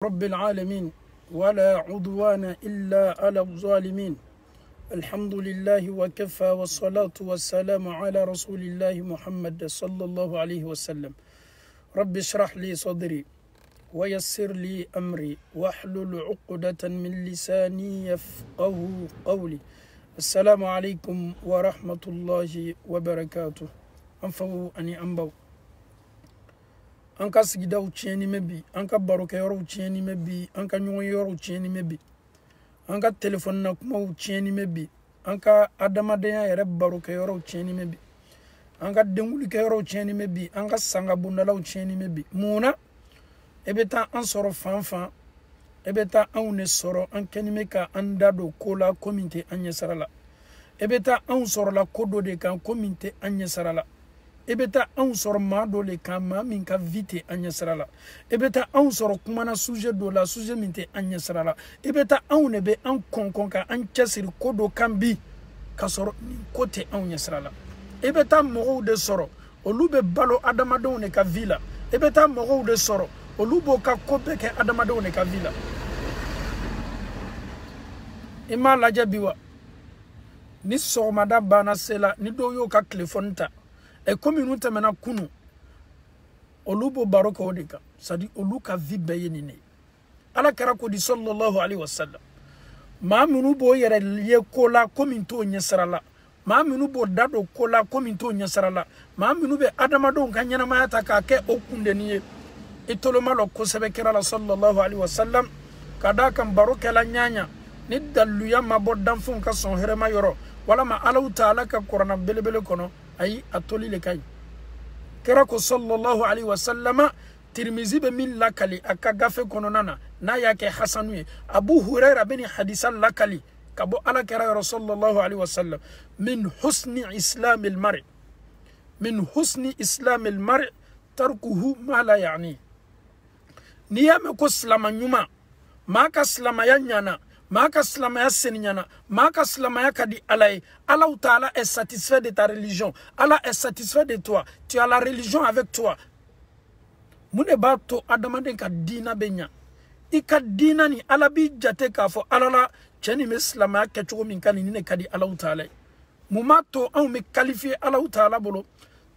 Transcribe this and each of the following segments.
رب العالمين ولا عدوان إلا على الظالمين الحمد لله وكفى والصلاة والسلام على رسول الله محمد صلى الله عليه وسلم رب اشرح لي صدري ويسر لي أمري واحلل عقدة من لساني يفقه قولي السلام عليكم ورحمة الله وبركاته أنفو أني أنبو أنك سجداو تشيني مبي أنك باروك يورو تشيني مبي أنك نيو يورو تشيني مبي أنك تليفون نكمو تشيني مبي أنك أدما ديا يرب باروك يورو تشيني مبي أنك دمولي كيورو تشيني مبي أنك سانغا بوندلاو تشيني مبي مونا ebeta an soro fanfan ebeta an ne soro an kenime ka an dado kola komite an yesarala ebeta an soro la kodo de kan komite an yesarala ebeta an soro ma do le kan ma min ka vite an yesarala ebeta an soro kumana sujet do la sujet minte an yesarala ebeta an ne be an konkon ka an chasiri kodo kan bi ka soro ni kote an yesarala ebeta mo de soro olube balo adamado ne ka vila ebeta mo de soro olubo ka kobe ke adamado ne ka vila ima laje biwa ni somada bana sela ni do yo ka telefonta e communauté mena kunu olubo baroko odika sadi oluka vibe yenine ala kara ko di sallallahu alaihi wasallam ma munu bo yere ye kola kominto nyesarala ma munu bo dado kola kominto nyesarala ma munu be adamado kanyana mayata ka ke okunde niye itoloma lo kosebe kira la sallallahu alaihi wasallam kada kan baroke la nyanya ni daluya maboddan fun ka son herema yoro wala ma alau taala ka qur'an belebele kono ay atoli le kay kira ko sallallahu alaihi wasallama tirmizi be min lakali aka gafe kono nana na yake hasanu abu hurairah bin hadisan lakali kabo ala kira sallallahu alaihi wasallam min husni islamil mar'i min husni islamil mar'i tarkuhu ma la yani niyame ko slama nyuma maka slama ya nyana maka slama ya seninyana maka slama ya kadi alay Allah Ta'ala est satisfait de ta religion, Allah est satisfait de toi, tu as la religion avec toi. Mune ba to adamade ka dina benya ika dina ni alabi jate ka fo alala cheni me slama ya kechugo min kan ni ne kadi Allah Ta'ala muma to on me qualifier Allah Ta'ala bolo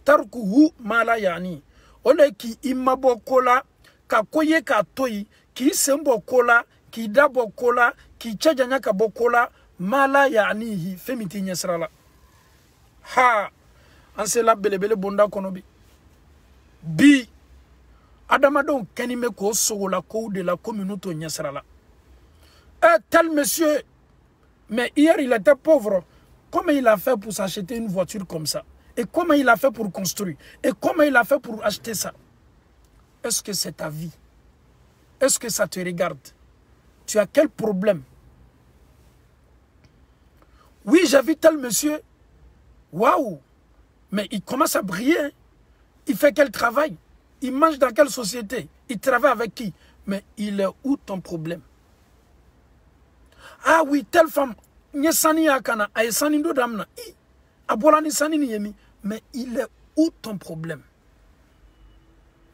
tarkuhu mala yani ole ki imabo kola ka koye ka toyi ki sembo kola ki dabo kola ki chajanya ka bokola mala yanihi femiti nyesrala ha ansela belebele bonda kono bi adamado kanime ko sogola ko de la communauté nyesrala tel monsieur, mais hier il était pauvre, comment il a fait pour s'acheter une voiture comme ça, et comment il a fait pour construire, et comment il a fait pour acheter ça? Est-ce que c'est ta vie? Est-ce que ça te regarde? Tu as quel problème? Oui, j'ai vu tel monsieur. Waouh! Mais il commence à briller. Il fait quel travail? Il mange dans quelle société? Il travaille avec qui? Mais il est où ton problème? Ah oui, telle femme. Mais il est où ton problème?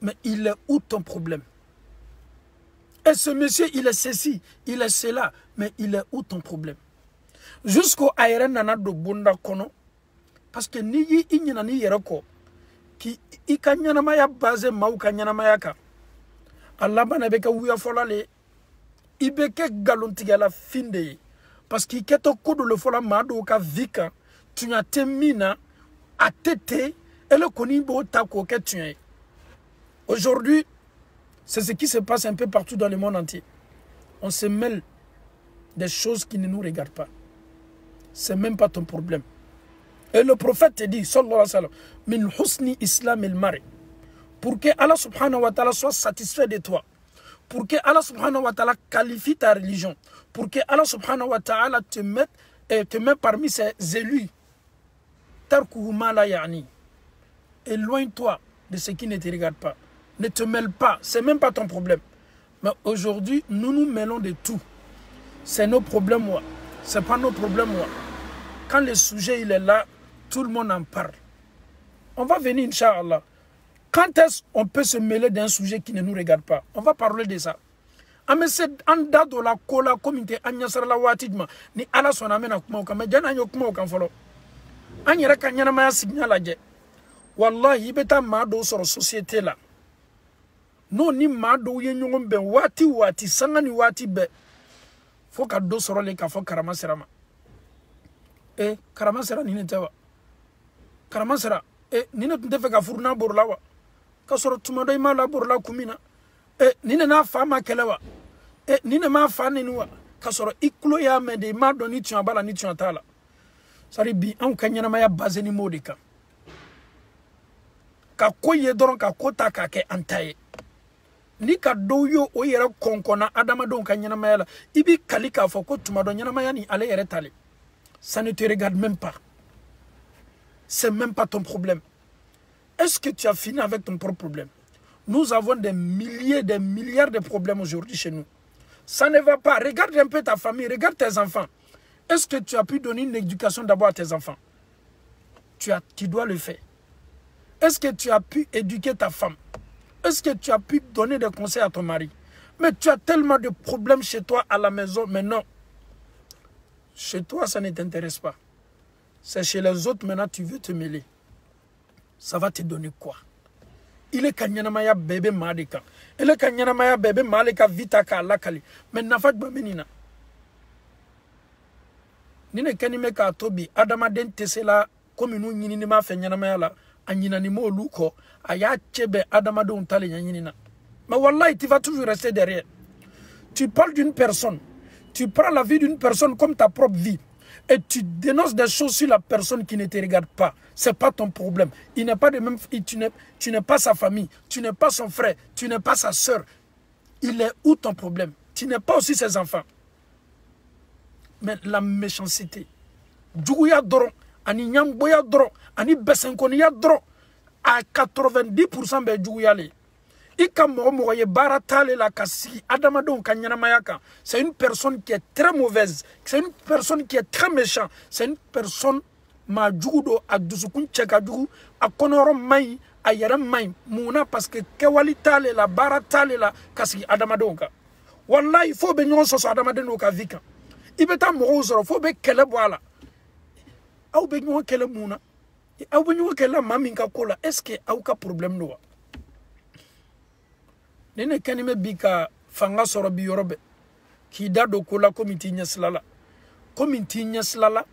Mais il est où ton problème? Et ce monsieur, il est ceci, il est cela. Mais il est où ton problème? Jusqu'au aérien nana do bunda kono. Parce que ni yi inyana ni yeroko. Ki ikanyana maya base mau kanyana mayaka. Allah bana beka wuya folale. Ibeke galontiga la finde. Parce qu'il keto kodo le fola mado ka vika. Tu n'as temina a tete. Et le konimbo tako ke tu es. Aujourd'hui, c'est ce qui se passe un peu partout dans le monde entier. On se mêle des choses qui ne nous regardent pas. C'est même pas ton problème. Et le prophète te dit, sallallahu alayhi wa sallam, min husni islam il mari. Pour que Allah subhanahu wa ta'ala soit satisfait de toi. Pour que Allah subhanahu wa ta'ala qualifie ta religion. Pour que Allah subhanahu wa ta'ala te mette parmi ses élus. Tarkuhu ma la yani. Éloigne-toi de ce qui ne te regarde pas. Ne te mêle pas, c'est même pas ton problème. Mais aujourd'hui, nous nous mêlons de tout. C'est nos problèmes, moi. C'est pas nos problèmes, moi. Quand le sujet il est là, tout le monde en parle. On va venir, Inch'Allah. Quand est-ce qu'on peut se mêler d'un sujet qui ne nous regarde pas? On va parler de ça. amese anda do la kola communauté anyasara la watidma ni ala sona mena kuma ka majana yo kuma kan folo anyere kan nyana ma signal aje wallahi beta ma do soro société la no ni ma do ye nyongom ben wati sangani wati be fo ka do soro le ka fo karamasera ma karamasera ni ntewa karamasera nina tundefe ka furuna borla wa ka soro tumado ima la borla kumina nina na fa ma kelewa nina ma fa ni wa ka soro iklo ya me de ma do ni tun abala ni tun atala sari bi an kanyana ma ya base ni modika ka koye doron ka kota ka ke antaye ni ka doyo o yere konkona adama don kanyana ma la ibi kalika fo ko tumado nyana ma ya ni ale yere tale ça ne te regarde même pas. C'est même pas ton problème. Est-ce que tu as fini avec ton propre problème? Nous avons des milliers, des milliards de problèmes aujourd'hui chez nous. Ça ne va pas. Regarde un peu ta famille, regarde tes enfants. Est-ce que tu as pu donner une éducation d'abord à tes enfants? Tu dois le faire. Est-ce que tu as pu éduquer ta femme? Est-ce que tu as pu donner des conseils à ton mari? Mais tu as tellement de problèmes chez toi à la maison, mais non. Chez toi, ça ne t'intéresse pas. C'est chez les autres, maintenant, tu veux te mêler. Ça va te donner quoi? Il est kanyanamaya bébé malika. Il est kanyanamaya bébé malika vitaka lakali. Mais n'afat bamenina. Nine kanime ka tobi. Adama den tesela kominu nyini ma fe nyanamaya la. Anyina ni mo luko. Aya chebe adama don tale nyanina. Mais wallahi, tu vas toujours rester derrière. Tu parles d'une personne. Tu prends la vie d'une personne comme ta propre vie et tu dénonces des choses sur la personne qui ne te regarde pas. Ce n'est pas ton problème. Il n'est pas de même, tu n'es pas sa famille, tu n'es pas son frère, tu n'es pas sa soeur. Il est où ton problème? Tu n'es pas aussi ses enfants. Mais la méchanceté. Djouya doron, ani nyamboya doron, ani besenkoniya doron, à 90% be djouya le. C'est une personne qui est très mauvaise. C'est une personne qui est très méchante. C'est une personne parce que kewali tale la bara tale la kasi adamadonka. Wallahi il faut be nyon so adamadonka vika. Ibeta mo zoro faut be kele boala. Au be nyon kele muna. Au be nyon kele maminka kola. Est-ce que aucun problème no? Nene kanime bika fanga soro bi yorobe ki dado kola komiti nyaslala komiti nyaslala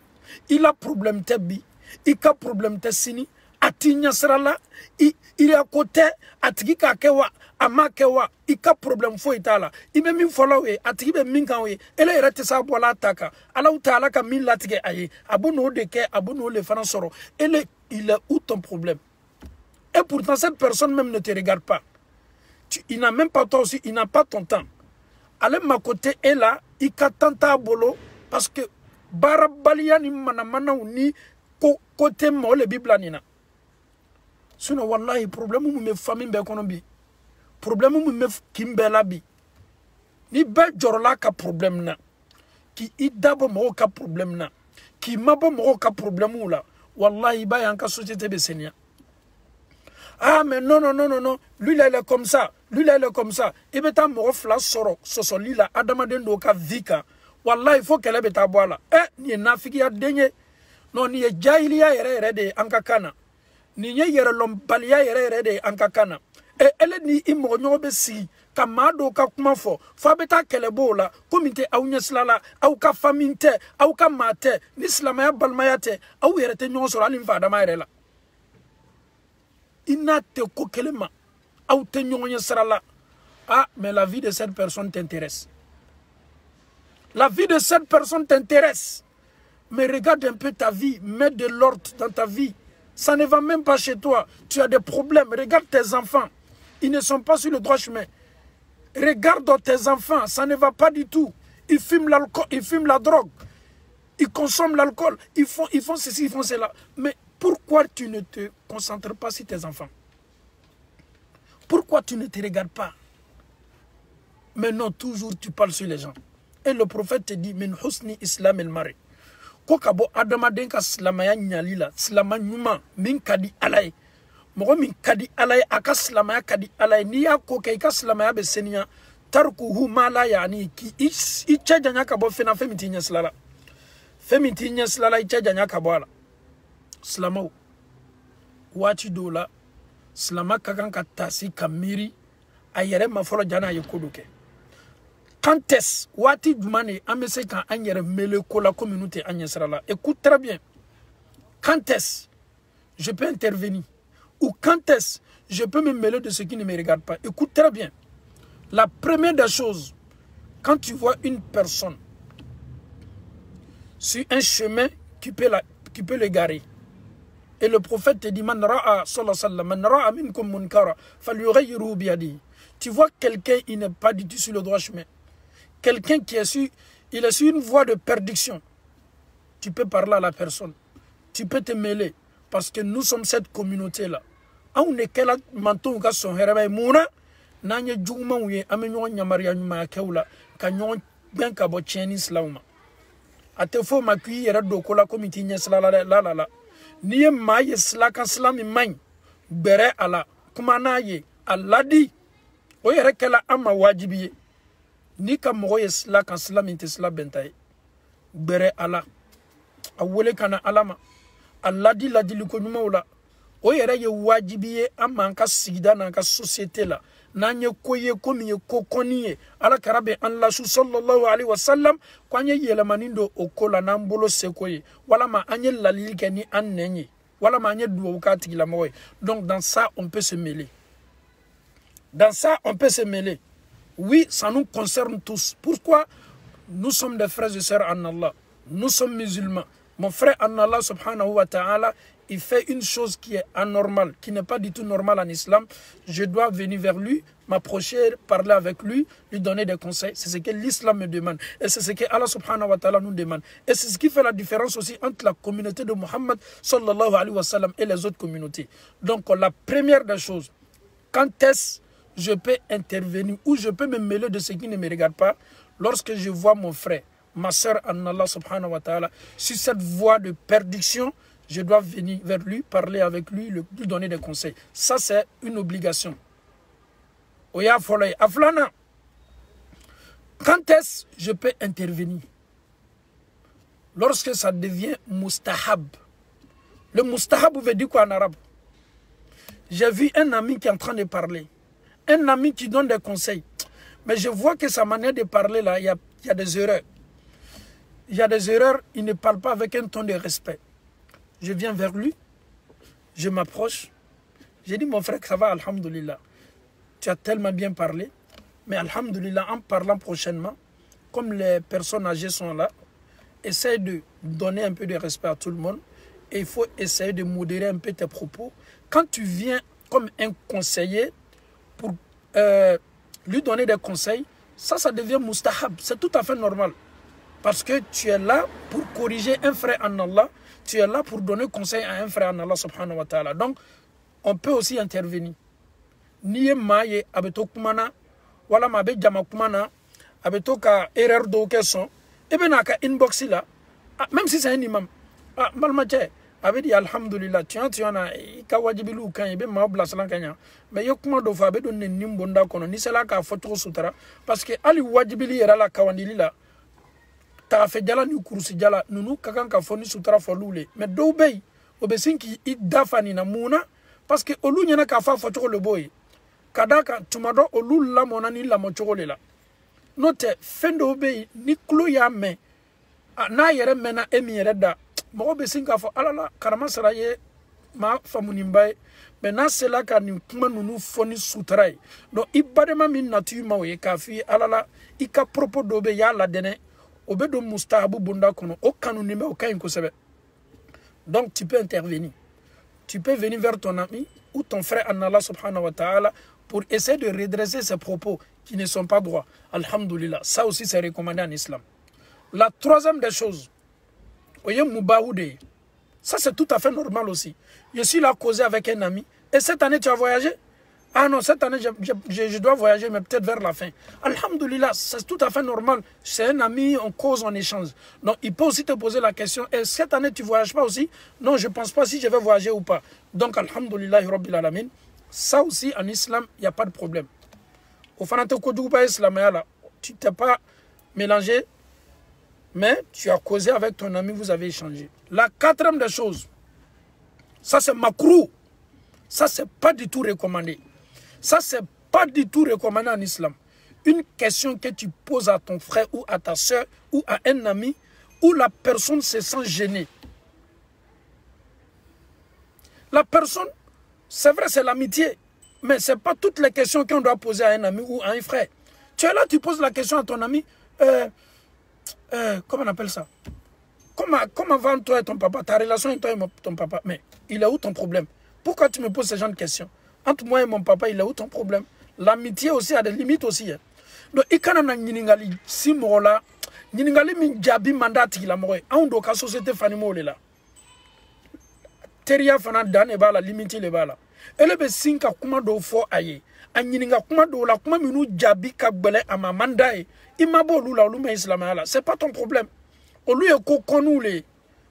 ila problem te bi ika problem te sini ati nyasrala il a côté atiki ka kewa ama kewa ika problem fo itala ibe min follow e atiki be min kan we ele rete sa bola taka ala utala ka min latige aye abono de ke abono le fana soro ele il est où ton problème? Et pourtant cette personne même ne te regarde pas. Il n'a même pas toi aussi, il n'a pas ton temps. Allez ma côté est là, il katanta bolo parce que barabalia ni manamana ni côté mo le Bible nina. Sinon wallahi problème mu me famille be konobi. Problème mu me kimbela bi. Ni be jorola ka problème na. Ki idabo mo ka problème na. Ki mabo mo ka problème la. Wallahi ba yanka société be senia. Ah mais non, lui là il est comme ça, lui là il est comme ça. Et bien ta morofla soro, soso lila, adamaden doka vika. Wallah il faut qu'elle ait ta boala. Ni nafiki ya denye. Non ni jahiliya yere de ankakana. Ni yere lombalia yere de ankakana. Elle ni imo nyobe si. Kamado ka kumafo. Fabeta kelebo la. Komite au nyeslala. Au ka faminte. Au ka mate. Ni slamaya balmayate. Au yere te nyonsoro alimfa adama yere la. Il te kokelema. Ou te nyonye sarala. Ah, mais la vie de cette personne t'intéresse. La vie de cette personne t'intéresse. Mais regarde un peu ta vie. Mets de l'ordre dans ta vie. Ça ne va même pas chez toi. Tu as des problèmes. Regarde tes enfants. Ils ne sont pas sur le droit chemin. Regarde tes enfants. Ça ne va pas du tout. Ils fument l'alcool. Ils fument la drogue. Ils consomment l'alcool. Ils font ceci, ils font cela. Mais pourquoi tu ne te concentres pas sur tes enfants? Pourquoi tu ne te regardes pas? Mais non, toujours tu parles sur les gens. Et le prophète te dit, min husni islam el mari. Kokabo adama denka slamaya nyalila, slama nyuma, min kadi alay. Mogo min kadi alay, aka slamaya kadi alay. Niya koke ika slamaya besenia. tarkuhu ma la yani ki icha janya kabo fena femitinya slala femitinya slala icha janya kabo ala slama wati dola slama kakan katasi kamiri ayere mafolo jana yekoduke quand est wati dumane amese kan anyere mele ko la communauté anyesrala. Écoute très bien, quand est je peux intervenir ou quand est je peux me mêler de ce qui ne me regarde pas. Écoute très bien. La première des choses, quand tu vois une personne sur un chemin qui peut l'égarer, et le prophète te dit Man ra'a sallallahu alayhi wa sallam, man ra'a minkum munkara falyughayyiruhu biyadihi. Tu vois quelqu'un, il n'est pas du tout sur le droit chemin. Quelqu'un qui est sur une voie de perdition. Tu peux parler à la personne. Tu peux te mêler. Parce que nous sommes cette communauté-là. On est quel manteau qui sont hérémés mouna. Nanye juma ouye amenyo nyamaria nyuma keula kanyo bien kabo cheni slauma. Atefo makui yera dokola komiti nyesla la. Niye maye slaka slami main bere ala kumana ye aladi oyere kala ama wajibiye. Ni ka mogo ye sila kan sila min te sila bentaye bere ala a wele kana alama aladi ladili ko ɲumanw la o yɛrɛ ye wajibi ye an m'an ka sigida n'an ka société la n'an ye ko ye ko min ye ko kɔni ye ala kara bɛ an lasu sallallahu alaihi wasallam ko an ye yɛlɛmani don o ko la n'an bolo seko ye walama an ye lalili kɛ ni an nɛn ye walama an ye duwawu k'a tigilamɔgɔ ye. Donc dans ça on peut se mêler, dans ça on peut se mêler. Oui, ça nous concerne tous. Pourquoi? Nous sommes des frères et sœurs en Allah. Nous sommes musulmans. Mon frère en Allah subhanahu wa ta'ala, il fait une chose qui est anormale, qui n'est pas du tout normale en islam. Je dois venir vers lui, m'approcher, parler avec lui, lui donner des conseils. C'est ce que l'islam me demande. Et c'est ce que Allah subhanahu wa ta'ala nous demande. Et c'est ce qui fait la différence aussi entre la communauté de Muhammad sallallahu alayhi wa sallam et les autres communautés. Donc la première des choses, quand est-ce je peux intervenir ou je peux me mêler de ce qui ne me regarde pas lorsque je vois mon frère, ma soeur en Allah subhanahu wa ta'ala sur cette voie de perdition, je dois venir vers lui, parler avec lui, lui donner des conseils. Ça c'est une obligation. Oya folay aflana. Quand est-ce je peux intervenir? Lorsque ça devient mustahab. Le mustahab veut dire quoi en arabe? J'ai vu un ami qui est en train de parler. Un ami qui donne des conseils. Mais je vois que sa manière de parler là, il y a des erreurs. Il y a des erreurs, il ne parle pas avec un ton de respect. Je viens vers lui, je m'approche. J'ai dit mon frère, ça va, alhamdoulilah. Tu as tellement bien parlé. Mais alhamdoulilah, en parlant prochainement, comme les personnes âgées sont là, essaye de donner un peu de respect à tout le monde. Et il faut essayer de modérer un peu tes propos. Quand tu viens comme un conseiller, pour lui donner des conseils, ça devient mustahab. C'est tout à fait normal. Parce que tu es là pour corriger un frère en Allah. Tu es là pour donner conseil à un frère en Allah subhanahu wa ta'ala. Donc, on peut aussi intervenir. Niye maye abeto kumana, wala mabe jama kumana, abeto ka erreur do question, et bien ka inbox là, même si c'est un imam, malmache, avait dit alhamdulillah, tu en as ka wajibilu kan ibe ma bla salan kanya mais yokuma do fa be don ne nimbonda kono ni sala ka foto sutara parce que ali wajibili era la kawandili la ta fe jala ni kurusi jala nunu kakan ka foni sutara fo lule mais do bey obesinki idafani na muna parce que olu nyana ka fa foto le boy kadaka tumado olu la mona ni la mochoko la note fendo bey ni klo ya me na yere mena emi yere da mogo be singa fo alala karama saraye ma famunimbaye mais na sela ka ni kuma nunu foni sutrai donc ibadema min natu ma we ka fi alala ika propos do be ya la dene obedo mustahabu bunda kono o kanuni me o kayin ko sebe. Donc tu peux intervenir, tu peux venir vers ton ami ou ton frère en Allah subhanahu wa ta'ala pour essayer de redresser ses propos qui ne sont pas droits. Alhamdulillah, ça aussi c'est recommandé en islam. La troisième des choses, ça c'est tout à fait normal aussi. Je suis là causé avec un ami. Et cette année tu as voyagé? Ah non, cette année je dois voyager, mais peut-être vers la fin. Alhamdulillah, c'est tout à fait normal. C'est un ami, on cause, on échange. Donc il peut aussi te poser la question, et cette année tu ne voyages pas aussi? Non, je ne pense pas si je vais voyager ou pas. Donc alhamdulillah, rabbil alamin. Ça aussi en islam, il n'y a pas de problème. Au fanate Kodjouba Islamaya, tu t'es pas mélangé, mais tu as causé avec ton ami, vous avez échangé. La quatrième des choses, ça c'est makrou. Ça c'est pas du tout recommandé. Ça c'est pas du tout recommandé en islam. Une question que tu poses à ton frère ou à ta soeur ou à un ami où la personne se sent gênée. La personne, c'est vrai, c'est l'amitié, mais ce n'est pas toutes les questions qu'on doit poser à un ami ou à un frère. Tu es là, tu poses la question à ton ami, comment on appelle ça? Comment va toi et ton papa, ta relation avec toi et ton papa? Mais il est où ton problème? Pourquoi tu me poses ce genre de questions? Entre moi et mon papa, il est où ton problème? L'amitié aussi a des limites aussi. Hein. Donc, il y a des si là, Ningali min jabi mandat la moye an do ka société fanimo le la teria fana dan e bala limiti le bala ele be sinka kuma do fo aye an yininga kuma do la kuma minu jabi ka gbele ama mandae imabo lu la lu me islamala c'est pas ton problème au lieu ko konoule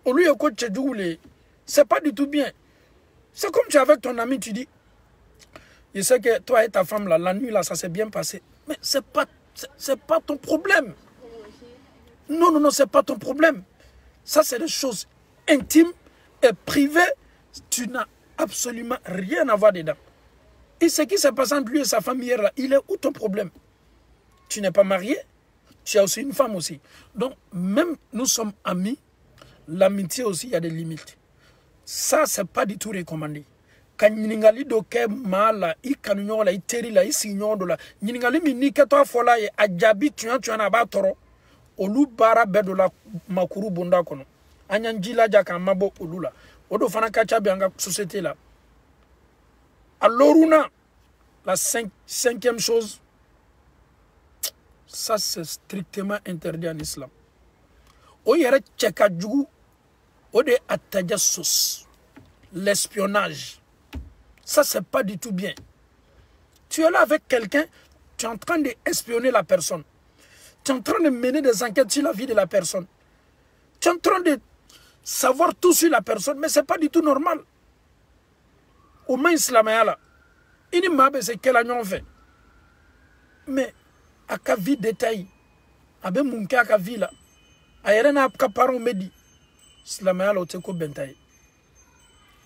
au lieu ko tchedoule c'est pas du tout bien. C'est comme tu es avec ton ami, tu dis je sais que toi et ta femme là la nuit là ça s'est bien passé, mais c'est pas ton problème. Non, non, non, c'est pas ton problème. Ça, c'est des choses intimes et privées. Tu n'as absolument rien à voir dedans. Et ce qui s'est passé entre lui et sa femme hier, là, il est où ton problème? Tu n'es pas marié, tu as aussi une femme aussi. Donc, même nous sommes amis, l'amitié aussi, il y a des limites. Ça, c'est pas du tout recommandé. Quand ningali doke mala I kanunyo la I teri la I signon de la ningali mini keto fola e ajabi tu en abatoro olu bara bedola makuru bunda kono anyanjila jaka mabo olula odo fana kacha bianga société là. Alors la cinquième chose, ça c'est strictement interdit en islam. O yere cheka djugu ode atajassus, l'espionnage. Ça, c'est pas du tout bien. Tu es là avec quelqu'un, tu es en train d'espionner la personne. Tu es en train de mener des enquêtes sur la vie de la personne. Tu es en train de savoir tout sur la personne, mais ce n'est pas du tout normal. Au moins, islamaya, il n'y a pas de quel année on fait. Mais, à ka vie détail, à ben mon cas, à ka vie là, à yeren à ka parent medi, islamaya, là, au bentaye.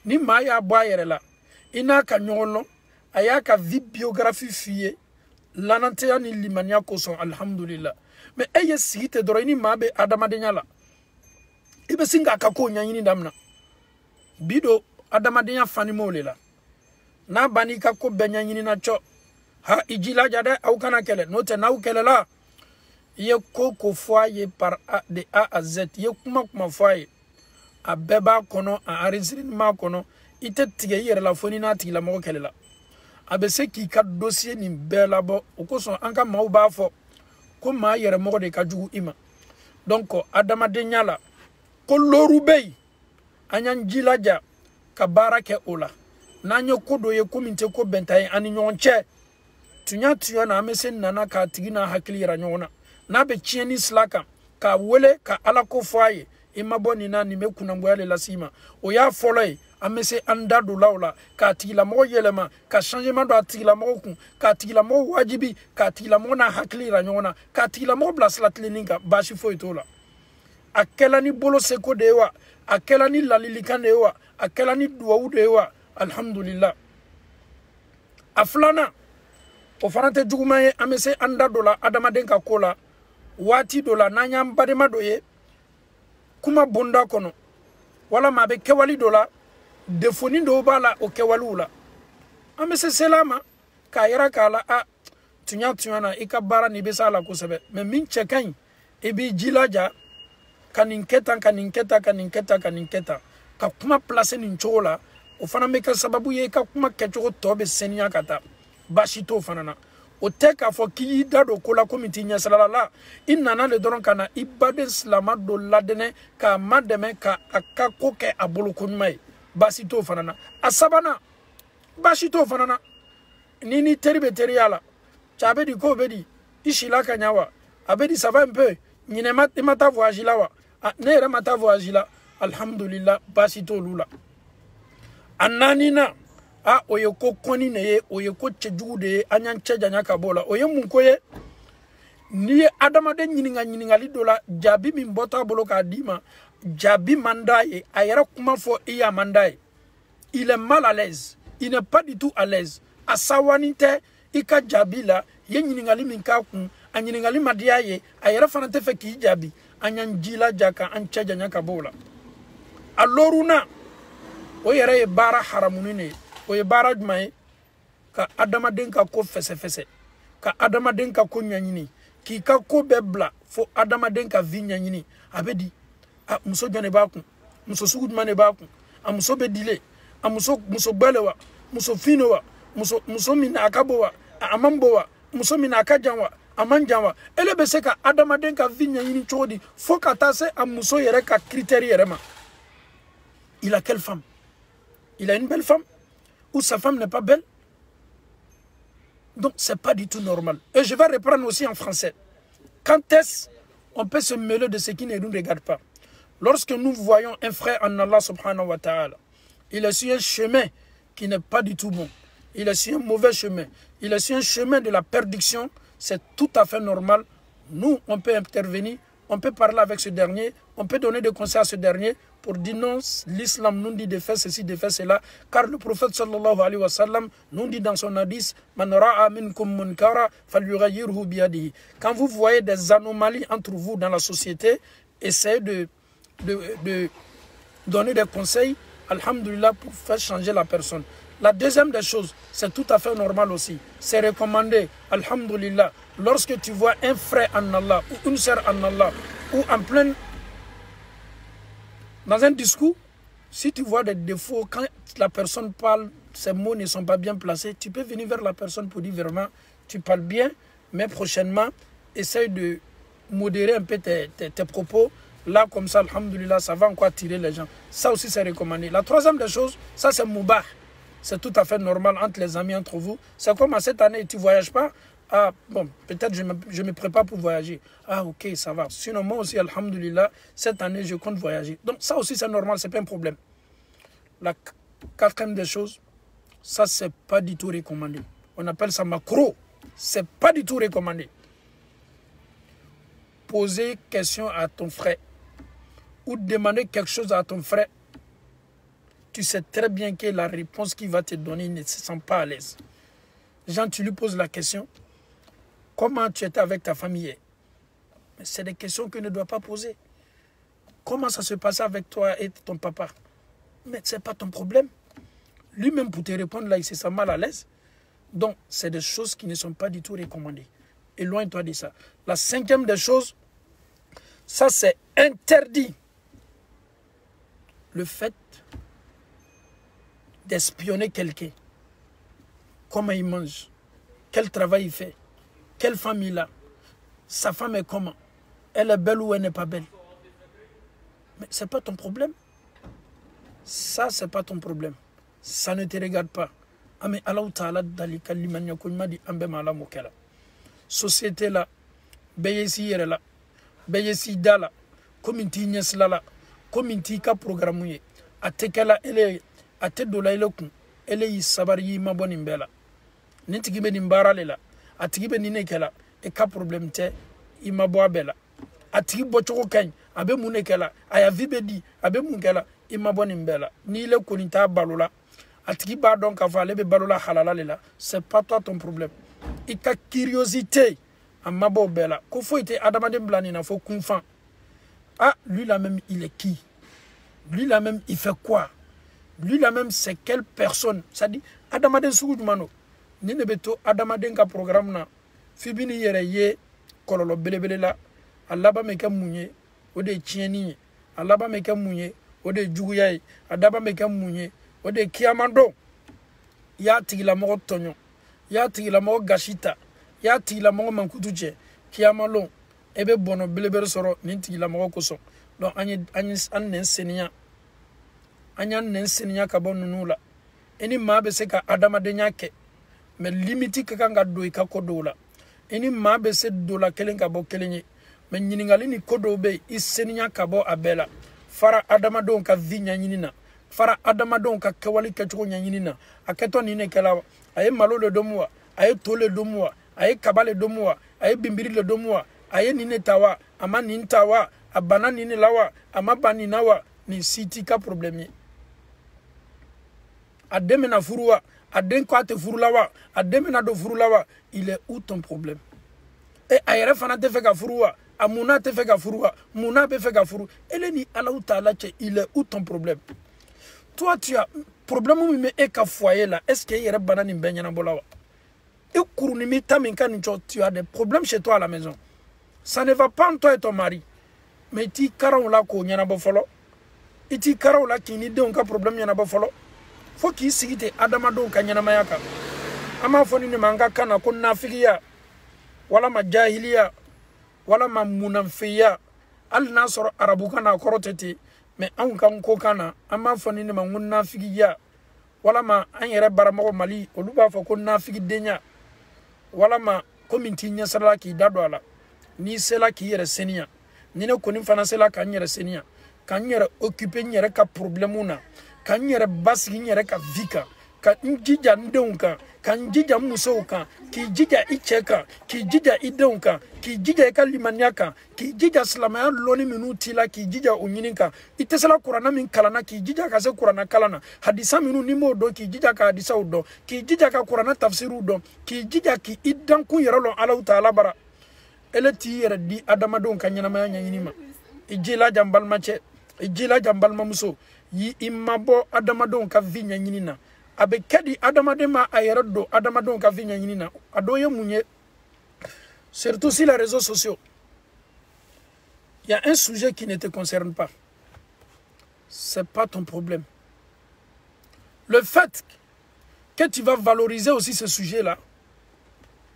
Ni maya boire là. Ina ka nyolo aya ka vie biographie fiye lanantea ni limania ko son alhamdulillah mais eye site doro ni mabe adama de nyala ibe singa ka ko nyanyini damna bido adama de nya fani molela na bani ka ko benyanyini na cho ha ijila jade au kana kele note na u kele la ye ko foyer par a de A à Z ye kuma foyer a beba kono a arisrin ma kono ite tige yere la foni na tige la mo kele la abese ki ka dossier ni bela bo okoso anka ma uba fo ko ma yere mo de ka jugu ima donc adama de nyala ko loru bey anyan jilaja ka barake ola nanyo kodo ye komite ko bentaye ani nyonche tunya na amese nana ka tige na hakili ra nyona na be chieni slaka ka wele ka ala ko foye imaboni na ni mekuna mbwale la sima o ya follow amese anda do laula ka tigila mo yelema ka changement do tigila mo ku ka tigila mo wajibi ka tigila mo na hakli ra nyona ka tigila mo blas la tleninga bashi fo itola akela ni bolo seko dewa akela ni lalilikan dewa akela ni duwa dewa alhamdulillah aflana o farante jugumaye amese anda do la adama denka kola wati do la nanyam badema doye kuma bonda kono wala mabe kewali dola defoni do bala o kewalula amese selama ka yara kala a tunya na ikabara ni besala ko sebe me min chekan e bi jilaja kaninketa ka kuma place ni nchola o fana meka sababu ye ka kuma kecho tobe senya kata bashito fanana o teka fo ki dado kola komiti nya salala inana le doron kana ibade islama do ladene ka mademe ka akako ke abulu kunmai basito fanana asabana bashito fanana nini teribe teriala chabe di ko bedi ishila kanyawa abedi ça va un peu nyine mata voyage lawa ne mata voyage la alhamdulillah basito lula ananina a oye ko koni ne oye ko chejugu de anyan cheja nya kabola oye munkoye ni adamaden nyiningali dola jabi min bota bolo ka dima jabi mandaye ayara kuma fo iya mandaye il est mal à l'aise il n'est pas du tout à l'aise asawanite ika jabi la ye nyiningali min ka kun anyiningali madiaye ayara fanate fe ki jabi anyan jila jaka an cheja nya kabola aloruna oyere bara haramunine oye bara jumai ka adamaden ka ko fese ka adamaden ka ko nyanyini ki ka ko bebla fo adamaden ka vi nyanyini abedi a muso jane ba ku muso sugud mane ba ku a muso bedile a muso belewa muso finowa muso min akabowa amambowa muso min akajanwa amanjanwa ele be se ka adamaden ka vi nyanyini chodi fo ka tase a muso yere ka critère yere ma il a quelle femme? Il a une belle femme ou sa femme n'est pas belle? Donc, ce n'est pas du tout normal. Et je vais reprendre aussi en français. Quand est-ce qu'on peut se mêler de ce qui ne nous regarde pas? Lorsque nous voyons un frère en Allah subhanahu wa ta'ala, il est sur un chemin qui n'est pas du tout bon. Il est sur un mauvais chemin. Il est sur un chemin de la perdition. C'est tout à fait normal. Nous, on peut intervenir, on peut parler avec ce dernier, on peut donner des conseils à ce dernier pour dire non, l'islam nous dit de faire ceci, de faire cela. Car le prophète sallallahu alayhi wa sallam nous dit dans son hadith, Man ra'a minkum munkara falyughayyirhu biyadihi. Quand vous voyez des anomalies entre vous dans la société, essayez de donner des conseils, alhamdulillah, pour faire changer la personne. La deuxième des choses, c'est tout à fait normal aussi. C'est recommandé, alhamdulillah, lorsque tu vois un frère en Allah ou une sœur en Allah ou en pleine dans un discours, si tu vois des défauts, quand la personne parle, ses mots ne sont pas bien placés, tu peux venir vers la personne pour dire vraiment, tu parles bien, mais prochainement, essaye de modérer un peu tes propos. Là, comme ça, alhamdulillah, ça va encore attirer les gens. Ça aussi, c'est recommandé. La troisième des choses, ça c'est moubah. C'est tout à fait normal entre les amis, entre vous. C'est comme à cette année, tu ne voyages pas. Ah, bon, peut-être je me prépare pour voyager. Ah, ok, ça va. Sinon, moi aussi, alhamdulillah, cette année, je compte voyager. Donc, ça aussi, c'est normal, ce n'est pas un problème. La quatrième des choses, ça, ce n'est pas du tout recommandé. On appelle ça macro. Ce n'est pas du tout recommandé. Poser question à ton frère ou demander quelque chose à ton frère, tu sais très bien que la réponse qu'il va te donner, il ne se sent pas à l'aise. Jean, tu lui poses la question. Comment tu étais avec ta famille? C'est des questions que ne doit pas poser. Comment ça se passait avec toi et ton papa? Mais ce n'est pas ton problème. Lui-même, pour te répondre, là, il se sent mal à l'aise. Donc, c'est des choses qui ne sont pas du tout recommandées. Éloigne-toi de ça. La cinquième des choses, ça, c'est interdit. Le fait d'espionner quelqu'un. Comment il mange? Quel travail il fait? Quelle femme il a? Sa femme est comment? Elle est belle ou elle n'est pas belle? Mais ce n'est pas ton problème. Ça, ce n'est pas ton problème. Ça ne te regarde pas. Ah, mais Allah Ta'ala dalika limanya kouma di ambe mala mokela. Société là, beyesi yere là, beyesi dala, community nyes là, community ka programme atekela ele ate dola ile kun ele yi sabari yi maboni mbela. Nintigi be nimbara lela. Atigi be ninekela e ka problem te imabo abela. Atigi bochoko kany abe munekela aya vibedi abe munkela imabo nimbela. Ni ile konita balola atigi ba donc avale be balola halala lela. C'est pas toi ton problème. Et ta curiosité amabo bela ko fo ite adamade blani na fo kunfan. Ah, lui là même il est qui? Lui là même il fait quoi? Lui là même c'est quelle personne? Ça dit adamade sugudmano. Ni ne beto adamaden ka programme na fibini yere ye kololo belebele la alaba meka munye ode chieni alaba meka munye ode juguyai adaba meka munye ode kiamando ya tigila mo tonyo ya tigila mo gashita ya tigila mo mankutuje kiamalo ebe bono belebele soro ni tigila mo koso donc anyen senia ka bonunula eni mabe seka adamaden yake mais limiti kanga do ka kodola eni mabe se dola kelenga bo kelenye mais nyiningali ni kodo be isenia kabo abela fara adama don ka vinya nyinina fara adamadon ka kewali kecho nyanyini na aketo ni ne kala aye malo le domwa aye tole domwa aye kabale domwa aye bimbiri le domwa aye ni ne tawa ama ni ntawa abana ni ne lawa ama bani nawa ni city ka problème ademe na furuwa aden ko ate furulawa ademe na do furulawa il est où ton problème et ayere fana te fe ka furuwa amuna te fe ka furuwa muna be fe ka furu eleni Allah Taala che il est où ton problème toi tu as problème mi me e ka foyer là est-ce que yere banani benyana bolawa e kuruni mi tamin kan tu as des problèmes chez toi à la maison ça ne va pas en toi et ton mari mais ti karaw la ko nyana bo folo iti karaw la kini de on ka problème nyana bo folo faut qu'il sigite adamado ka nyana mayaka ama foni ni manga kana ko nafigiya wala ma jahiliya wala ma munamfiya al nasr arabu kana koroteti mais an kan ko kana ama foni ni mangun nafigiya wala ma an yere baramo mali oluba fa ko nafigi denya wala ma community nya sala ki dado ala ni sela ki yere senia ni ne ko ni fana sela ka nyere senia kan yere occuper nyere ka problème na kan yere basi nyere ka vika ka njija ndonka kan njija musoka ki jija icheka ki jija idonka ki jija ka limaniaka ki jija salama loni minuti la ki jija unyininka itesala qur'ana min kalana ki jija ka se qur'ana kalana hadisa minu ni modo ki jija ka hadisa udo ki jija ka qur'ana tafsiru do ki jija ki idan ku yeralo Allah Taala bara eleti yere di adamadon kanyana ma nyanyinima ijila jambal mache ijila jambal mamuso yi imabo adamadon ka vinya nyinina abe kedi adamadema ayerado adamadon ka vinya nyinina adoye munye surtout si les réseaux sociaux il y a un sujet qui ne te concerne pas c'est pas ton problème le fait que tu vas valoriser aussi ce sujet là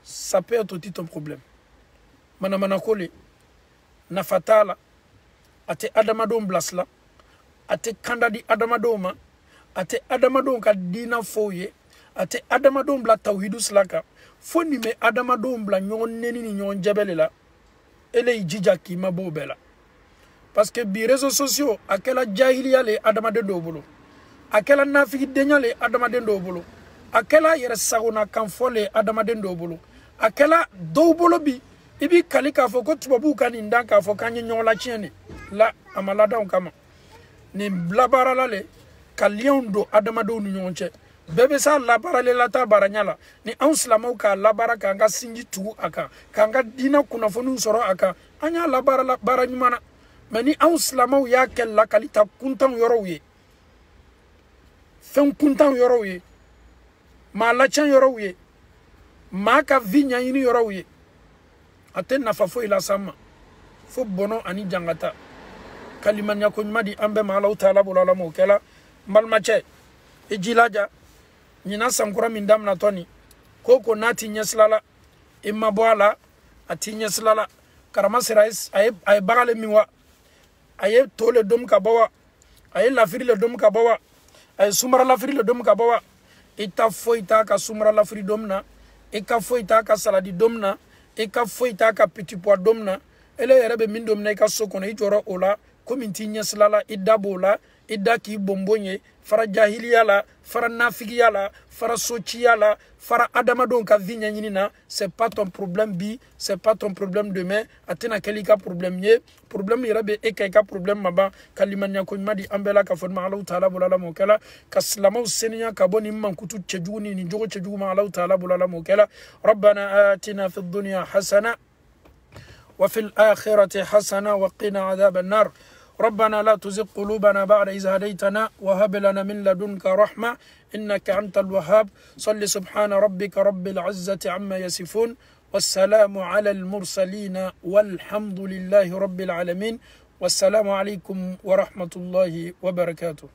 ça peut être aussi ton problème manamana kole na fatala ate adamadon blasla ate kandadi adamadoma ate adamadon ka dina foye ate adamadon bla tawhidu slaka foni me adamadon bla nyon neni ni nyon jabele la ele jija ki mabobela parce que bi réseaux sociaux akela jahiliya le adamade dobolo akela nafiki denya le adamade dobolo akela yere sagona kan fole adamade dobolo akela dobolo bi ibi kalika foko tubabu kan indaka foko kan nyon la chieni la amalada on kama ni blabara la le kalion do adamado nu nyonche bebe sa labara le lata baranyala ni anslamo ka labara kanga sinji tu aka kanga dina kuna fonu soro aka anya labara la baranyumana mani anslamo ya kella kalita kuntan yorowe fen kuntan yorowe ma la chan yorowe ma ka vinya yini yorowe aten na fafo ila sama fo bono ani jangata kalimanya ko madi ambe ma Allah Taala bulala mo kala malmache ejilaja nyina sankura mindam na toni koko nati nyeslala imma boala ati nyeslala karama sirais ay bagale miwa ay tole dom ka bawa ay lafiri le dom ka bawa ay sumara lafiri le dom ka bawa ita foita ka sumara lafiri domna e ka foita ka saladi domna e ka foita ka petit pois domna ele yerebe min domna ka sokono ijoro ola community nyeslala idabola idaki bombonye fara jahiliya la fara nafigiya la fara sochiya la fara adamadon ka vinya nyinina c'est pas ton problème bi c'est pas ton problème demain atena kelika problème ye problème yerabe ekeka problème maba kalimanya ko madi ambela ka fodma Allah Taala bulala mo kala kaslama seniya ka boni mankutu chejuni ni jogo chejugu ma Allah Taala bulala mo kala rabbana atina fid dunya hasana وفي الآخرة حسنة وقنا عذاب النار ربنا لا تزغ قلوبنا بعد إذ هديتنا وهب لنا من لدنك رحمة إنك أنت الوهاب صل سبحان ربك رب العزة عما يصفون والسلام على المرسلين والحمد لله رب العالمين والسلام عليكم ورحمة الله وبركاته.